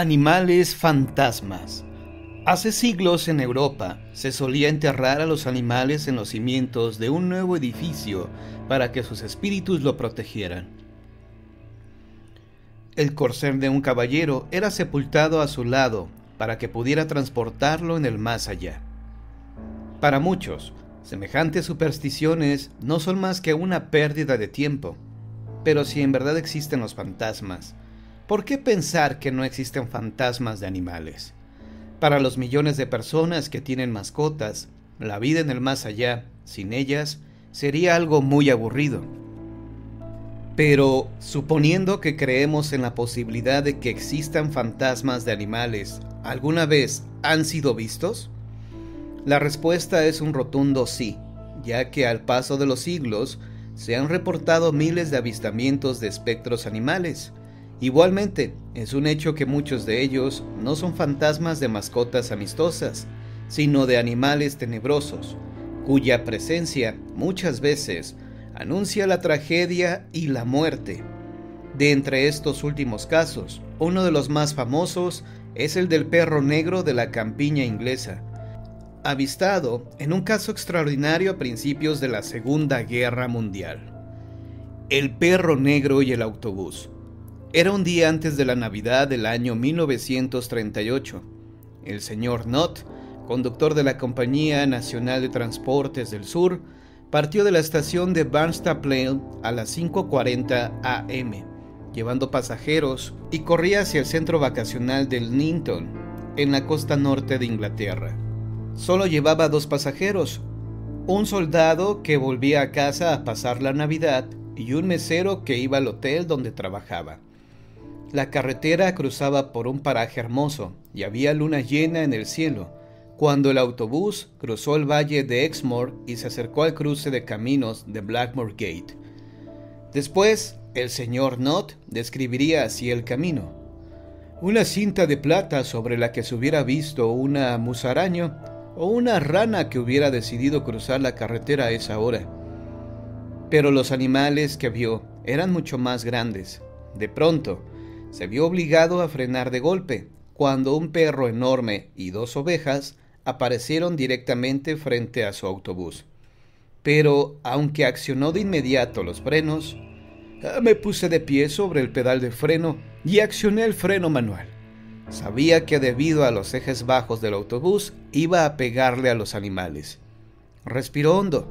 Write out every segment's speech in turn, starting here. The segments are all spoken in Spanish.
Animales fantasmas. Hace siglos en Europa se solía enterrar a los animales en los cimientos de un nuevo edificio para que sus espíritus lo protegieran. El corcel de un caballero era sepultado a su lado para que pudiera transportarlo en el más allá. Para muchos, semejantes supersticiones no son más que una pérdida de tiempo. Pero si en verdad existen los fantasmas, ¿por qué pensar que no existen fantasmas de animales? Para los millones de personas que tienen mascotas, la vida en el más allá, sin ellas, sería algo muy aburrido. Pero, suponiendo que creemos en la posibilidad de que existan fantasmas de animales, ¿alguna vez han sido vistos? La respuesta es un rotundo sí, ya que al paso de los siglos se han reportado miles de avistamientos de espectros animales. Igualmente, es un hecho que muchos de ellos no son fantasmas de mascotas amistosas, sino de animales tenebrosos, cuya presencia muchas veces anuncia la tragedia y la muerte. De entre estos últimos casos, uno de los más famosos es el del perro negro de la campiña inglesa, avistado en un caso extraordinario a principios de la Segunda Guerra Mundial. El perro negro y el autobús. Era un día antes de la Navidad del año 1938. El señor Knott, conductor de la Compañía Nacional de Transportes del Sur, partió de la estación de Barnstaple a las 5:40 am, llevando pasajeros, y corría hacia el centro vacacional del Nynton, en la costa norte de Inglaterra. Solo llevaba 2 pasajeros, un soldado que volvía a casa a pasar la Navidad y un mesero que iba al hotel donde trabajaba. La carretera cruzaba por un paraje hermoso y había luna llena en el cielo, cuando el autobús cruzó el valle de Exmoor y se acercó al cruce de caminos de Blackmore Gate. Después, el señor Knott describiría así el camino: una cinta de plata sobre la que se hubiera visto una musaraña o una rana que hubiera decidido cruzar la carretera a esa hora. Pero los animales que vio eran mucho más grandes. De pronto, se vio obligado a frenar de golpe, cuando un perro enorme y 2 ovejas aparecieron directamente frente a su autobús. Pero, aunque accionó de inmediato los frenos, me puse de pie sobre el pedal de freno y accioné el freno manual. Sabía que debido a los ejes bajos del autobús iba a pegarle a los animales. Respiró hondo,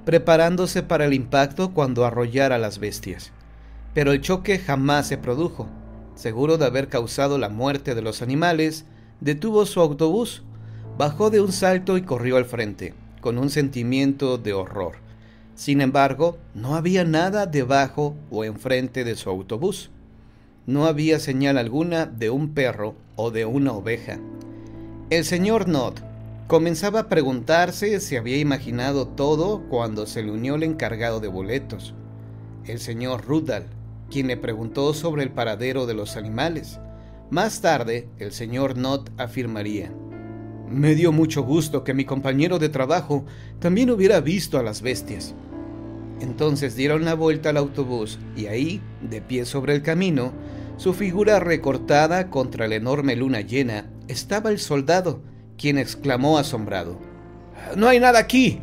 preparándose para el impacto cuando arrollara a las bestias. Pero el choque jamás se produjo. Seguro de haber causado la muerte de los animales, detuvo su autobús, bajó de un salto y corrió al frente, con un sentimiento de horror. Sin embargo, no había nada debajo o enfrente de su autobús. No había señal alguna de un perro o de una oveja. El señor Knott comenzaba a preguntarse si había imaginado todo cuando se le unió el encargado de boletos, el señor Rudall, quien le preguntó sobre el paradero de los animales. Más tarde, el señor Knott afirmaría: me dio mucho gusto que mi compañero de trabajo también hubiera visto a las bestias. Entonces dieron la vuelta al autobús y ahí, de pie sobre el camino, su figura recortada contra la enorme luna llena, estaba el soldado, quien exclamó asombrado: ¡no hay nada aquí!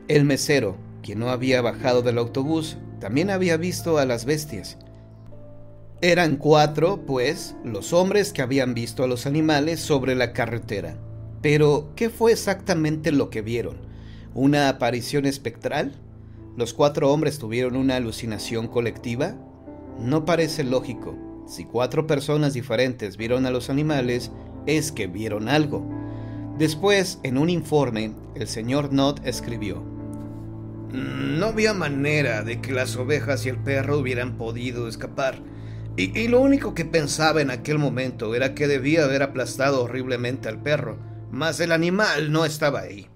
El mesero, quien no había bajado del autobús, también había visto a las bestias. Eran 4, pues, los hombres que habían visto a los animales sobre la carretera. Pero, ¿qué fue exactamente lo que vieron? ¿Una aparición espectral? ¿Los 4 hombres tuvieron una alucinación colectiva? No parece lógico. Si 4 personas diferentes vieron a los animales, es que vieron algo. Después, en un informe, el señor Knott escribió: no había manera de que las ovejas y el perro hubieran podido escapar. Y lo único que pensaba en aquel momento era que debía haber aplastado horriblemente al perro, mas el animal no estaba ahí.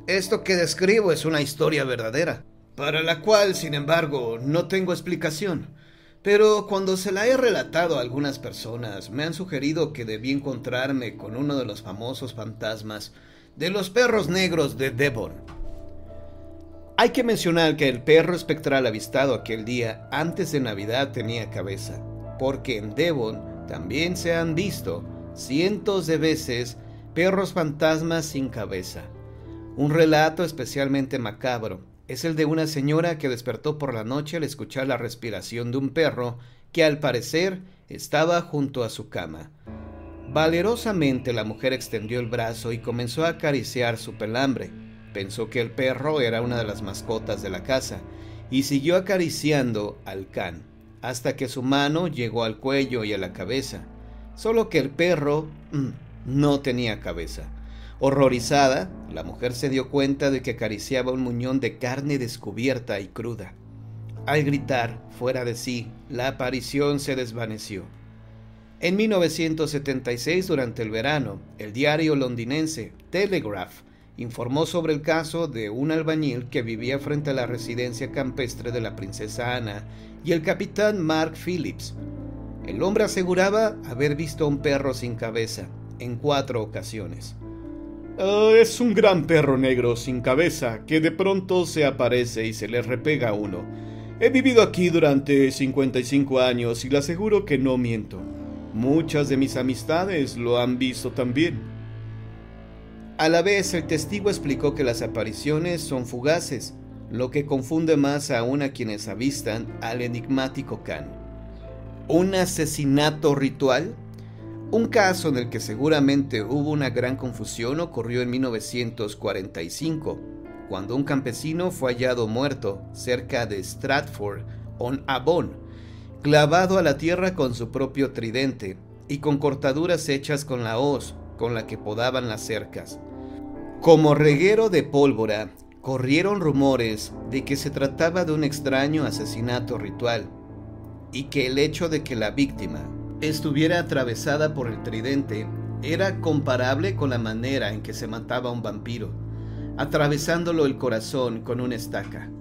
Esto que describo es una historia verdadera, para la cual, sin embargo, no tengo explicación. Pero cuando se la he relatado a algunas personas, me han sugerido que debí encontrarme con uno de los famosos fantasmas de los perros negros de Devon. Hay que mencionar que el perro espectral avistado aquel día antes de Navidad tenía cabeza, porque en Devon También se han visto cientos de veces perros fantasmas sin cabeza. Un relato especialmente macabro es el de una señora que despertó por la noche al escuchar la respiración de un perro que al parecer estaba junto a su cama. Valerosamente la mujer extendió el brazo y comenzó a acariciar su pelambre. Pensó que el perro era una de las mascotas de la casa y siguió acariciando al can, hasta que su mano llegó al cuello y a la cabeza. Solo que el perro no tenía cabeza. Horrorizada, la mujer se dio cuenta de que acariciaba un muñón de carne descubierta y cruda. Al gritar, fuera de sí, la aparición se desvaneció. En 1976, durante el verano, el diario londinense Telegraph informó sobre el caso de un albañil que vivía frente a la residencia campestre de la princesa Ana y el capitán Mark Phillips. El hombre aseguraba haber visto a un perro sin cabeza en 4 ocasiones. Es un gran perro negro sin cabeza que de pronto se aparece y se le repega a uno. He vivido aquí durante 55 años y le aseguro que no miento. Muchas de mis amistades lo han visto también. A la vez, el testigo explicó que las apariciones son fugaces, lo que confunde más aún a quienes avistan al enigmático can. ¿Un asesinato ritual? Un caso en el que seguramente hubo una gran confusión ocurrió en 1945, cuando un campesino fue hallado muerto cerca de Stratford-on-Avon, clavado a la tierra con su propio tridente y con cortaduras hechas con la hoz con la que podaban las cercas. Como reguero de pólvora, corrieron rumores de que se trataba de un extraño asesinato ritual y que el hecho de que la víctima estuviera atravesada por el tridente era comparable con la manera en que se mataba a un vampiro, atravesándolo el corazón con una estaca.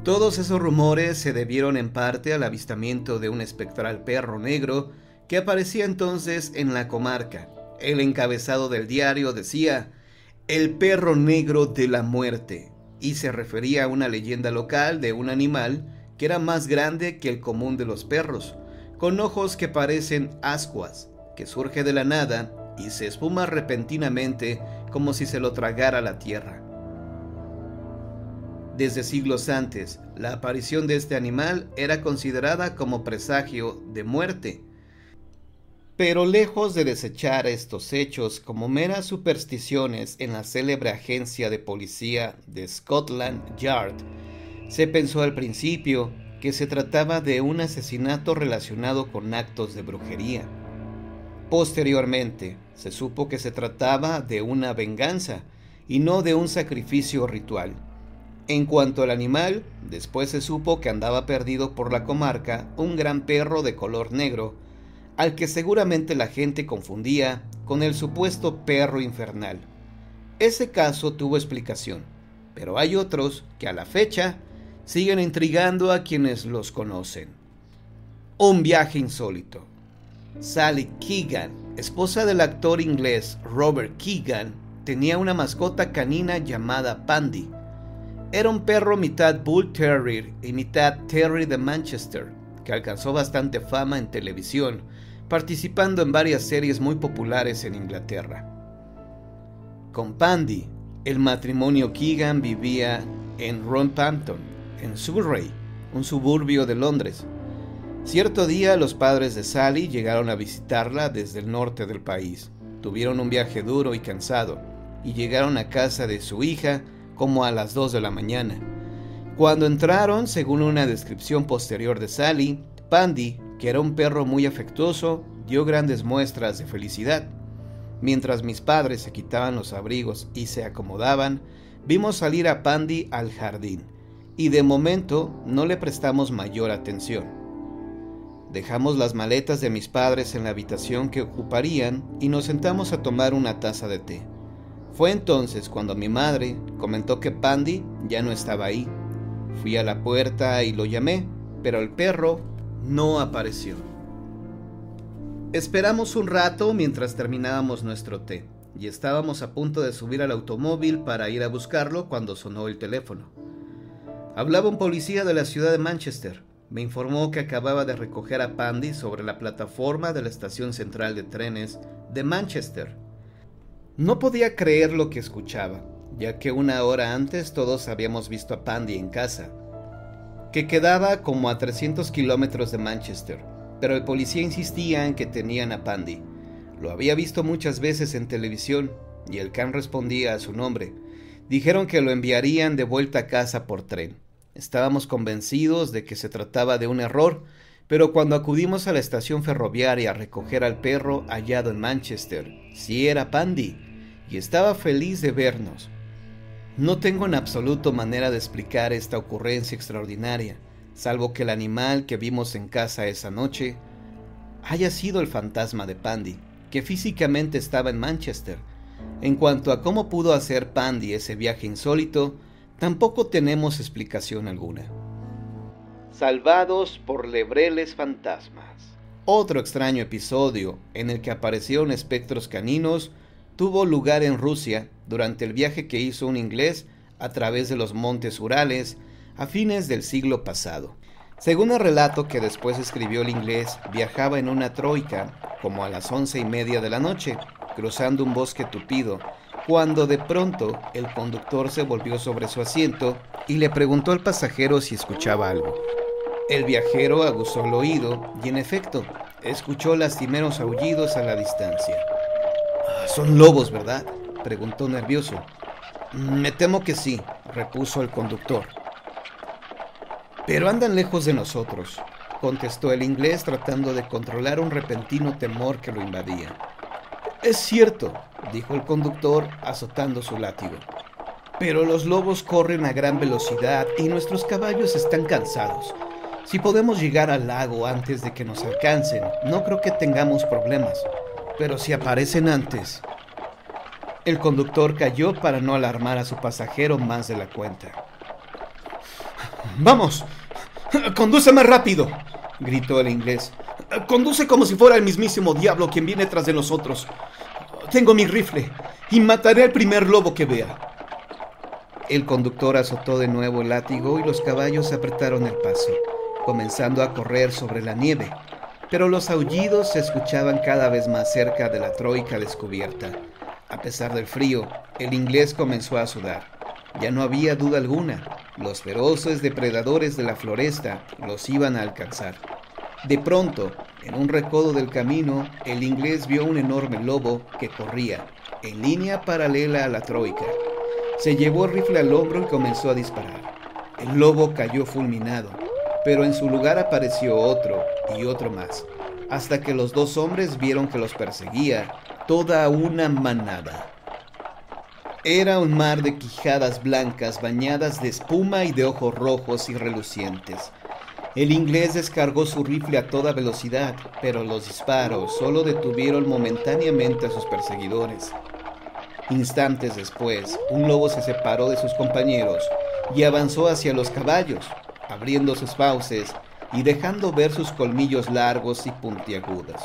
Todos esos rumores se debieron en parte al avistamiento de un espectral perro negro que aparecía entonces en la comarca. El encabezado del diario decía: "El perro negro de la muerte", y se refería a una leyenda local de un animal que era más grande que el común de los perros, con ojos que parecen ascuas, que surge de la nada y se esfuma repentinamente como si se lo tragara la tierra. Desde siglos antes, la aparición de este animal era considerada como presagio de muerte. Pero lejos de desechar estos hechos como meras supersticiones en la célebre agencia de policía de Scotland Yard, se pensó al principio que se trataba de un asesinato relacionado con actos de brujería. Posteriormente, se supo que se trataba de una venganza y no de un sacrificio ritual. En cuanto al animal, después se supo que andaba perdido por la comarca un gran perro de color negro, al que seguramente la gente confundía con el supuesto perro infernal. Ese caso tuvo explicación, pero hay otros que a la fecha siguen intrigando a quienes los conocen. Un viaje insólito. Sally Keegan, esposa del actor inglés Robert Keegan, tenía una mascota canina llamada Pandy. Era un perro mitad Bull Terrier y mitad Terrier de Manchester, que alcanzó bastante fama en televisión, participando en varias series muy populares en Inglaterra. Con Pandy, el matrimonio Keegan vivía en Roehampton, en Surrey, un suburbio de Londres. Cierto día los padres de Sally llegaron a visitarla desde el norte del país. Tuvieron un viaje duro y cansado, y llegaron a casa de su hija como a las 2 de la mañana. Cuando entraron, según una descripción posterior de Sally, Pandy, que era un perro muy afectuoso, dio grandes muestras de felicidad. Mientras mis padres se quitaban los abrigos y se acomodaban, vimos salir a Pandy al jardín, y de momento no le prestamos mayor atención. Dejamos las maletas de mis padres en la habitación que ocuparían y nos sentamos a tomar una taza de té. Fue entonces cuando mi madre comentó que Pandy ya no estaba ahí. Fui a la puerta y lo llamé, pero el perro no apareció. Esperamos un rato mientras terminábamos nuestro té, y estábamos a punto de subir al automóvil para ir a buscarlo cuando sonó el teléfono. Hablaba un policía de la ciudad de Manchester. Me informó que acababa de recoger a Pandy sobre la plataforma de la estación central de trenes de Manchester. No podía creer lo que escuchaba, ya que una hora antes todos habíamos visto a Pandy en casa, que quedaba como a 300 kilómetros de Manchester, pero el policía insistía en que tenían a Pandy. Lo había visto muchas veces en televisión y el can respondía a su nombre. Dijeron que lo enviarían de vuelta a casa por tren. Estábamos convencidos de que se trataba de un error, pero cuando acudimos a la estación ferroviaria a recoger al perro hallado en Manchester, sí era Pandy, y estaba feliz de vernos. No tengo en absoluto manera de explicar esta ocurrencia extraordinaria, salvo que el animal que vimos en casa esa noche haya sido el fantasma de Pandy, que físicamente estaba en Manchester. En cuanto a cómo pudo hacer Pandy ese viaje insólito, tampoco tenemos explicación alguna. Salvados por lebreles fantasmas. Otro extraño episodio en el que aparecieron espectros caninos tuvo lugar en Rusia durante el viaje que hizo un inglés a través de los montes Urales a fines del siglo pasado. Según el relato que después escribió el inglés, viajaba en una troika como a las 11:30 de la noche, cruzando un bosque tupido, cuando de pronto el conductor se volvió sobre su asiento y le preguntó al pasajero si escuchaba algo. El viajero aguzó el oído y en efecto, escuchó lastimeros aullidos a la distancia. «Son lobos, ¿verdad?», preguntó nervioso. «Me temo que sí», repuso el conductor. «Pero andan lejos de nosotros», contestó el inglés tratando de controlar un repentino temor que lo invadía. «Es cierto», dijo el conductor azotando su látigo, «pero los lobos corren a gran velocidad y nuestros caballos están cansados. Si podemos llegar al lago antes de que nos alcancen, no creo que tengamos problemas. Pero si aparecen antes...» El conductor calló para no alarmar a su pasajero más de la cuenta. «¡Vamos! ¡Conduce más rápido!», gritó el inglés. «Conduce como si fuera el mismísimo diablo quien viene tras de nosotros. Tengo mi rifle y mataré al primer lobo que vea». El conductor azotó de nuevo el látigo y los caballos apretaron el paso, comenzando a correr sobre la nieve, pero los aullidos se escuchaban cada vez más cerca de la troika descubierta. A pesar del frío, el inglés comenzó a sudar. Ya no había duda alguna, los feroces depredadores de la floresta los iban a alcanzar. De pronto, en un recodo del camino, el inglés vio un enorme lobo que corría, en línea paralela a la troika. Se llevó el rifle al hombro y comenzó a disparar. El lobo cayó fulminado, pero en su lugar apareció otro y otro más, hasta que los dos hombres vieron que los perseguía toda una manada. Era un mar de quijadas blancas bañadas de espuma y de ojos rojos y relucientes. El inglés descargó su rifle a toda velocidad, pero los disparos solo detuvieron momentáneamente a sus perseguidores. Instantes después, un lobo se separó de sus compañeros y avanzó hacia los caballos, abriendo sus fauces y dejando ver sus colmillos largos y puntiagudos.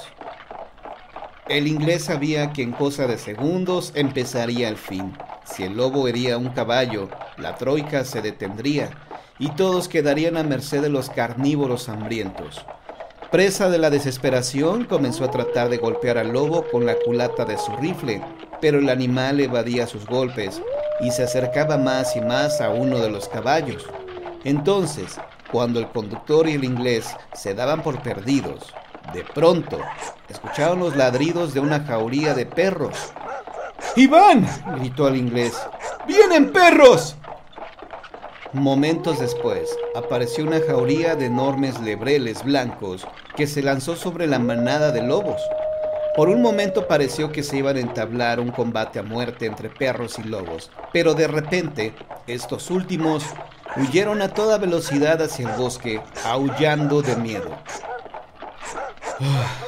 El inglés sabía que en cosa de segundos empezaría el fin. Si el lobo hería un caballo, la troika se detendría y todos quedarían a merced de los carnívoros hambrientos. Presa de la desesperación, comenzó a tratar de golpear al lobo con la culata de su rifle, pero el animal evadía sus golpes y se acercaba más y más a uno de los caballos. Entonces, cuando el conductor y el inglés se daban por perdidos, de pronto escucharon los ladridos de una jauría de perros. «¡Iván!», gritó el inglés. «¡Vienen perros!». Momentos después, apareció una jauría de enormes lebreles blancos que se lanzó sobre la manada de lobos. Por un momento pareció que se iban a entablar un combate a muerte entre perros y lobos, pero de repente, estos últimos huyeron a toda velocidad hacia el bosque, aullando de miedo.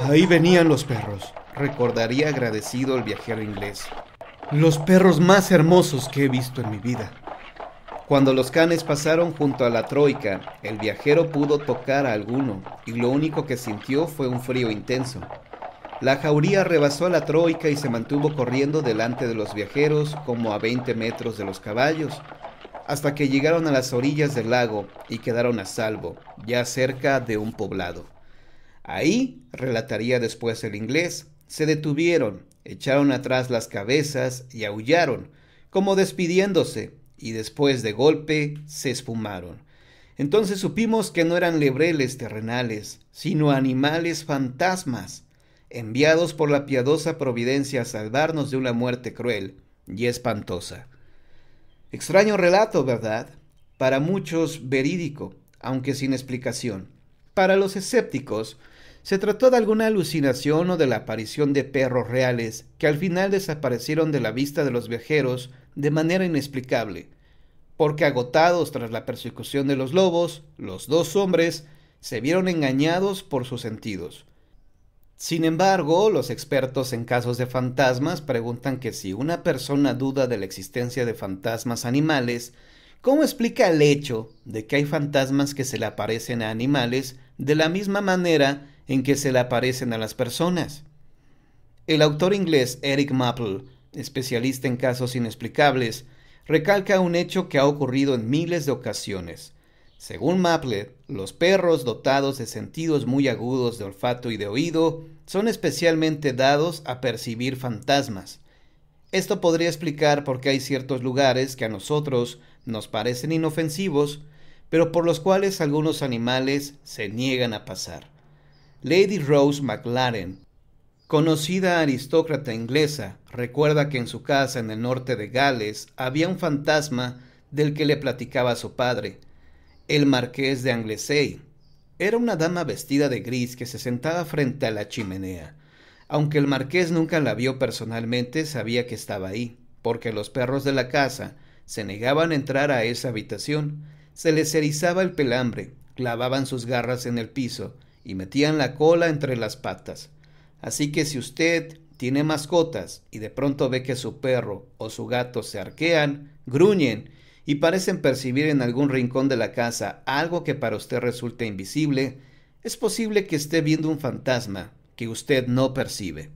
«Ahí venían los perros», recordaría agradecido el viajero inglés. «Los perros más hermosos que he visto en mi vida». Cuando los canes pasaron junto a la troika, el viajero pudo tocar a alguno, y lo único que sintió fue un frío intenso. La jauría rebasó a la troika y se mantuvo corriendo delante de los viajeros como a 20 metros de los caballos. hasta que llegaron a las orillas del lago y quedaron a salvo, ya cerca de un poblado. Ahí, relataría después el inglés, se detuvieron, echaron atrás las cabezas y aullaron, como despidiéndose, y después de golpe se esfumaron. Entonces supimos que no eran lebreles terrenales, sino animales fantasmas, enviados por la piadosa providencia a salvarnos de una muerte cruel y espantosa. Extraño relato, ¿verdad? Para muchos verídico, aunque sin explicación. Para los escépticos, se trató de alguna alucinación o de la aparición de perros reales que al final desaparecieron de la vista de los viajeros de manera inexplicable, porque agotados tras la persecución de los lobos, los dos hombres se vieron engañados por sus sentidos. Sin embargo, los expertos en casos de fantasmas preguntan que si una persona duda de la existencia de fantasmas animales, ¿cómo explica el hecho de que hay fantasmas que se le aparecen a animales de la misma manera en que se le aparecen a las personas? El autor inglés Eric Maple, especialista en casos inexplicables, recalca un hecho que ha ocurrido en miles de ocasiones. Según Maple, los perros dotados de sentidos muy agudos de olfato y de oído son especialmente dados a percibir fantasmas. Esto podría explicar por qué hay ciertos lugares que a nosotros nos parecen inofensivos, pero por los cuales algunos animales se niegan a pasar. Lady Rose Maclaren, conocida aristócrata inglesa, recuerda que en su casa en el norte de Gales había un fantasma del que le platicaba a su padre, el marqués de Anglesey. Era una dama vestida de gris que se sentaba frente a la chimenea. Aunque el marqués nunca la vio personalmente, sabía que estaba ahí, porque los perros de la casa se negaban a entrar a esa habitación. Se les erizaba el pelambre, clavaban sus garras en el piso y metían la cola entre las patas. Así que si usted tiene mascotas y de pronto ve que su perro o su gato se arquean, gruñen y parecen percibir en algún rincón de la casa algo que para usted resulta invisible, es posible que esté viendo un fantasma que usted no percibe.